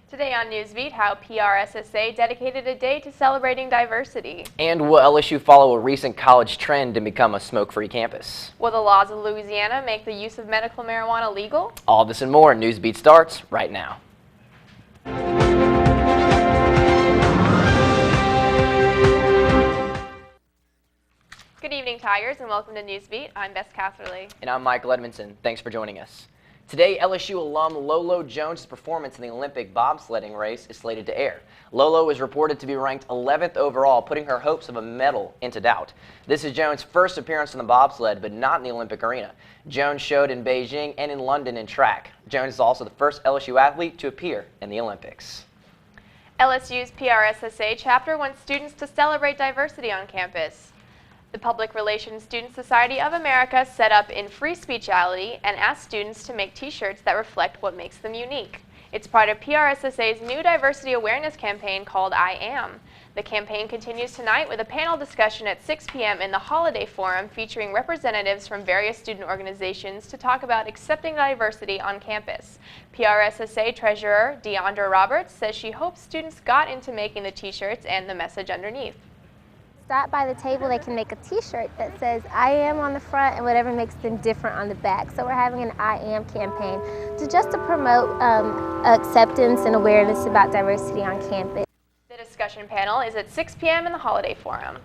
Today on Newsbeat, how PRSSA dedicated a day to celebrating diversity. And will LSU follow a recent college trend and become a smoke-free campus? Will the laws of Louisiana make the use of medical marijuana legal? All this and more. Newsbeat starts right now. Good evening, Tigers, and welcome to Newsbeat. I'm Bess Catherley. And I'm Michael Edmondson. Thanks for joining us. Today, LSU alum Lolo Jones' performance in the Olympic bobsledding race is slated to air. Lolo is reported to be ranked 11th overall, putting her hopes of a medal into doubt. This is Jones' first appearance in the bobsled, but not in the Olympic arena. Jones showed in Beijing and in London in track. Jones is also the first LSU athlete to appear in the Olympics. LSU's PRSSA chapter wants students to celebrate diversity on campus. The Public Relations Student Society of America set up in Free Speechality and asked students to make t-shirts that reflect what makes them unique. It's part of PRSSA's new diversity awareness campaign called I Am. The campaign continues tonight with a panel discussion at 6 p.m. in the Holiday Forum featuring representatives from various student organizations to talk about accepting diversity on campus. PRSSA Treasurer Deandra Roberts says she hopes students got into making the t-shirts and the message underneath. Stop by the table, they can make a t-shirt that says I am on the front and whatever makes them different on the back. So we're having an I am campaign to promote acceptance and awareness about diversity on campus. The discussion panel is at 6 p.m. in the Holiday Forum.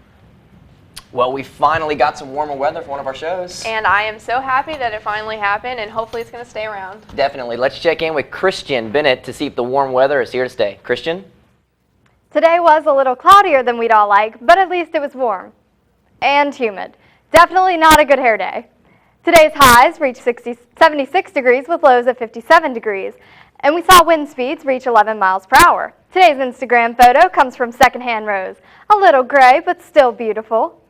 Well, we finally got some warmer weather for one of our shows. And I am so happy that it finally happened, and hopefully it's going to stay around. Definitely. Let's check in with Christian Bennett to see if the warm weather is here to stay. Christian? Today was a little cloudier than we'd all like, but at least it was warm and humid. Definitely not a good hair day. Today's highs reached 76 degrees with lows of 57 degrees, and we saw wind speeds reach 11 miles per hour. Today's Instagram photo comes from Secondhand Rose, a little gray but still beautiful.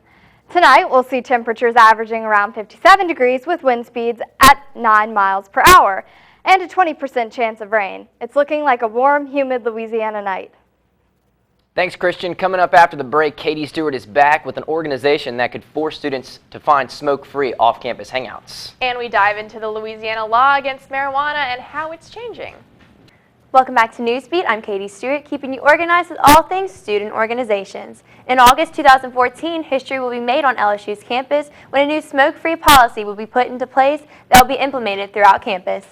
Tonight we'll see temperatures averaging around 57 degrees with wind speeds at 9 miles per hour and a 20% chance of rain. It's looking like a warm, humid Louisiana night. Thanks, Christian. Coming up after the break, Katie Stewart is back with an organization that could force students to find smoke-free off-campus hangouts. And we dive into the Louisiana law against marijuana and how it's changing. Welcome back to Newsbeat. I'm Katie Stewart, keeping you organized with all things student organizations. In August 2014, history will be made on LSU's campus when a new smoke-free policy will be put into place that will be implemented throughout campus.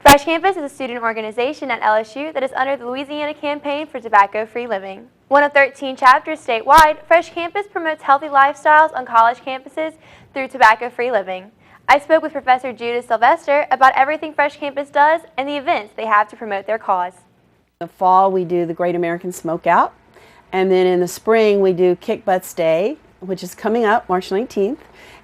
Fresh Campus is a student organization at LSU that is under the Louisiana Campaign for Tobacco-Free Living. One of 13 chapters statewide, Fresh Campus promotes healthy lifestyles on college campuses through tobacco-free living. I spoke with Professor Judith Sylvester about everything Fresh Campus does and the events they have to promote their cause. In the fall, we do the Great American Smokeout, and then in the spring, we do Kick Butts Day, which is coming up March 19th.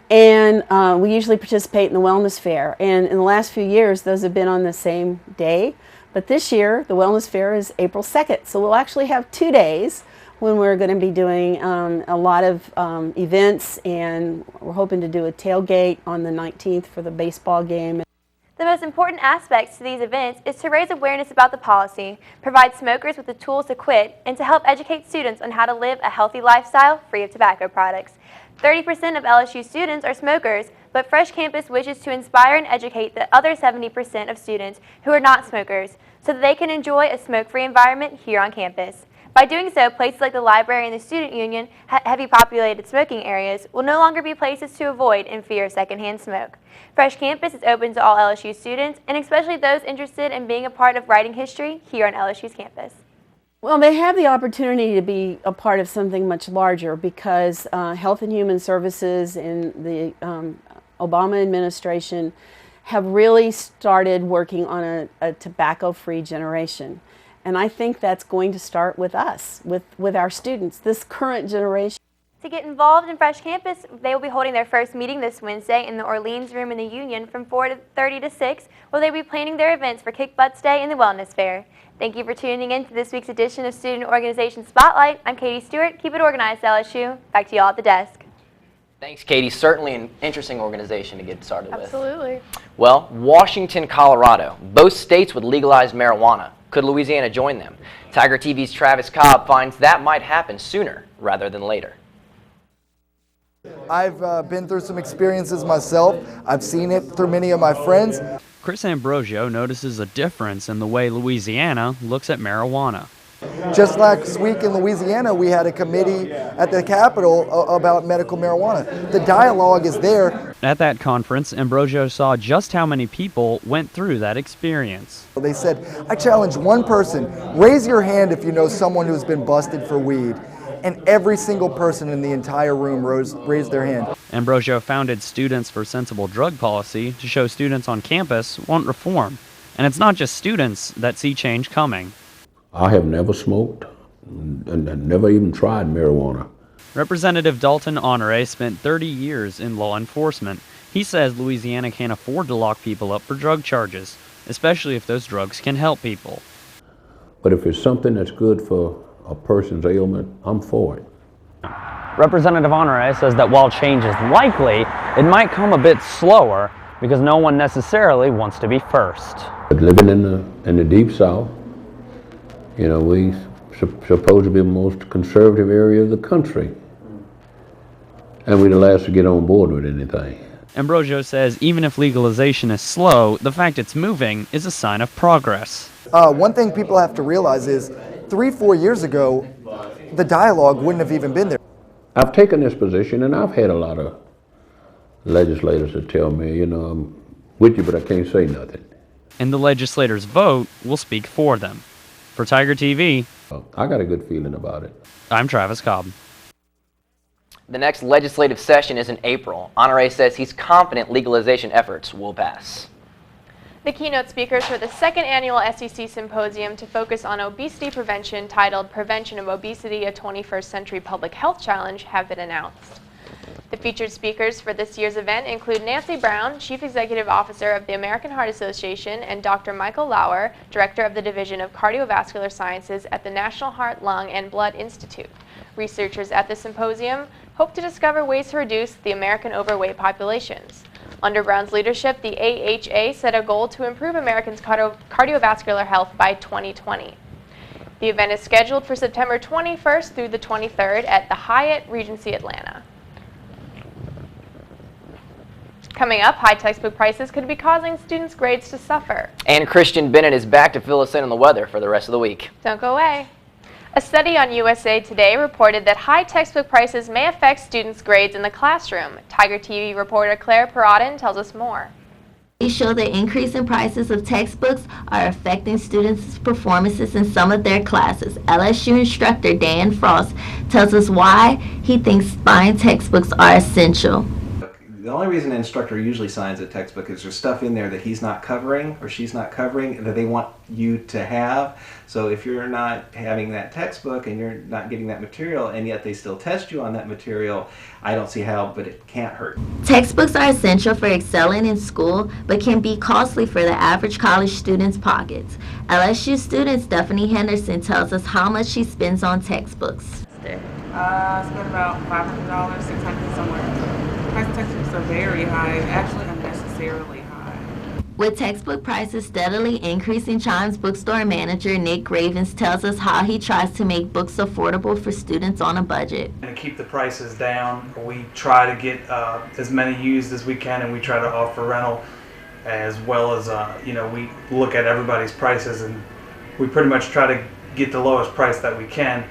And we usually participate in the Wellness Fair. And in the last few years, those have been on the same day. But this year, the Wellness Fair is April 2nd. So we'll actually have 2 days when we're going to be doing a lot of events. And we're hoping to do a tailgate on the 19th for the baseball game. The most important aspects to these events is to raise awareness about the policy, provide smokers with the tools to quit, and to help educate students on how to live a healthy lifestyle free of tobacco products. 30% of LSU students are smokers, but Fresh Campus wishes to inspire and educate the other 70% of students who are not smokers so that they can enjoy a smoke-free environment here on campus. By doing so, places like the library and the student union, heavy populated smoking areas, will no longer be places to avoid in fear of secondhand smoke. Fresh Campus is open to all LSU students, and especially those interested in being a part of writing history here on LSU's campus. Well, they have the opportunity to be a part of something much larger because Health and Human Services and the Obama administration have really started working on a tobacco-free generation. And I think that's going to start with us, with our students, this current generation. To get involved in Fresh Campus, they will be holding their first meeting this Wednesday in the Orleans Room in the Union from 4:30 to 6, where they will be planning their events for Kick Butts Day and the Wellness Fair. Thank you for tuning in to this week's edition of Student Organization Spotlight. I'm Katie Stewart. Keep it organized, LSU. Back to y'all at the desk. Thanks, Katie. Certainly an interesting organization to get started with. Absolutely. Well, Washington, Colorado. Both states would legalize marijuana. Could Louisiana join them? Tiger TV's Travis Cobb finds that might happen sooner rather than later. I've been through some experiences myself. I've seen it through many of my friends. Chris Ambrosio notices a difference in the way Louisiana looks at marijuana. Just last week in Louisiana, we had a committee at the Capitol about medical marijuana. The dialogue is there. At that conference, Ambrosio saw just how many people went through that experience. They said, I challenge one person, raise your hand if you know someone who's been busted for weed. And every single person in the entire room raised their hand. Ambrosio founded Students for Sensible Drug Policy to show students on campus want reform. And it's not just students that see change coming. I have never smoked and never even tried marijuana. Representative Dalton Honore spent 30 years in law enforcement. He says Louisiana can't afford to lock people up for drug charges, especially if those drugs can help people. But if it's something that's good for a person's ailment, I'm for it. Representative Honore says that while change is likely, it might come a bit slower because no one necessarily wants to be first. But living in the Deep South, you know, we supposed to be the most conservative area of the country. And we're the last to get on board with anything. Ambrosio says even if legalization is slow, the fact it's moving is a sign of progress. One thing people have to realize is 3-4 years ago, the dialogue wouldn't have even been there. I've taken this position and I've had a lot of legislators that tell me, you know, I'm with you, but I can't say nothing. And the legislators' vote will speak for them. For Tiger TV, I got a good feeling about it. I'm Travis Cobb. The next legislative session is in April. Honore says he's confident legalization efforts will pass. The keynote speakers for the second annual SEC Symposium to focus on obesity prevention, titled Prevention of Obesity, a 21st Century Public Health Challenge, have been announced. The featured speakers for this year's event include Nancy Brown, Chief Executive Officer of the American Heart Association, and Dr. Michael Lauer, Director of the Division of Cardiovascular Sciences at the National Heart, Lung, and Blood Institute. Researchers at the symposium hope to discover ways to reduce the American overweight populations. Under Brown's leadership, the AHA set a goal to improve Americans' cardiovascular health by 2020. The event is scheduled for September 21st through the 23rd at the Hyatt Regency Atlanta. Coming up, high textbook prices could be causing students' grades to suffer. And Christian Bennett is back to fill us in on the weather for the rest of the week. Don't go away. A study on USA Today reported that high textbook prices may affect students' grades in the classroom. Tiger TV reporter Claire Perrodin tells us more. They show the increase in prices of textbooks are affecting students' performances in some of their classes. LSU instructor Dan Frost tells us why he thinks buying textbooks are essential. The only reason an instructor usually signs a textbook is there's stuff in there that he's not covering or she's not covering that they want you to have. So if you're not having that textbook and you're not getting that material and yet they still test you on that material, I don't see how, but it can't hurt. Textbooks are essential for excelling in school, but can be costly for the average college student's pockets. LSU student Stephanie Henderson tells us how much she spends on textbooks. I spend about $500, $600 somewhere. Price textbooks are very high, actually unnecessarily high. With textbook prices steadily increasing, Chimes bookstore manager Nick Ravens tells us how he tries to make books affordable for students on a budget. And to keep the prices down, we try to get as many used as we can, and we try to offer rental as well as, we look at everybody's prices and we pretty much try to get the lowest price that we can.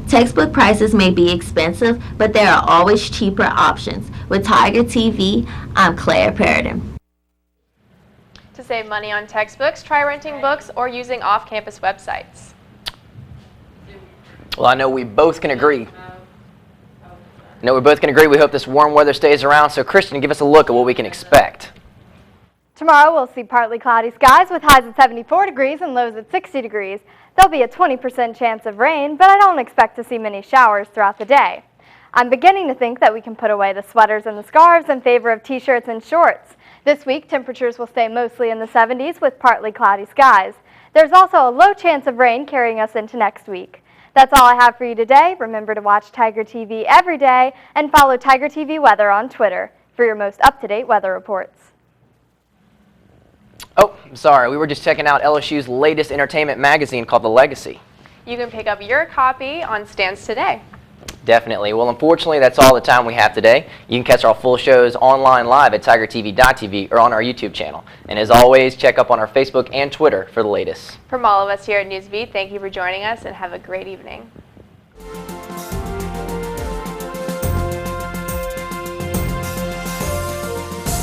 Textbook prices may be expensive, but there are always cheaper options. With Tiger TV, I'm Claire Perrodin. To save money on textbooks, try renting books or using off-campus websites. Well, I know we both can agree. We hope this warm weather stays around. So, Christian, give us a look at what we can expect. Tomorrow we'll see partly cloudy skies with highs at 74 degrees and lows at 60 degrees. There'll be a 20% chance of rain, but I don't expect to see many showers throughout the day. I'm beginning to think that we can put away the sweaters and the scarves in favor of t-shirts and shorts. This week, temperatures will stay mostly in the 70s with partly cloudy skies. There's also a low chance of rain carrying us into next week. That's all I have for you today. Remember to watch Tiger TV every day and follow Tiger TV Weather on Twitter for your most up-to-date weather reports. Oh, sorry, we were just checking out LSU's latest entertainment magazine called The Legacy. You can pick up your copy on stands today. Definitely. Well, unfortunately, that's all the time we have today. You can catch our full shows online live at tigertv.tv or on our YouTube channel. And as always, check up on our Facebook and Twitter for the latest. From all of us here at Newsbeat, thank you for joining us and have a great evening.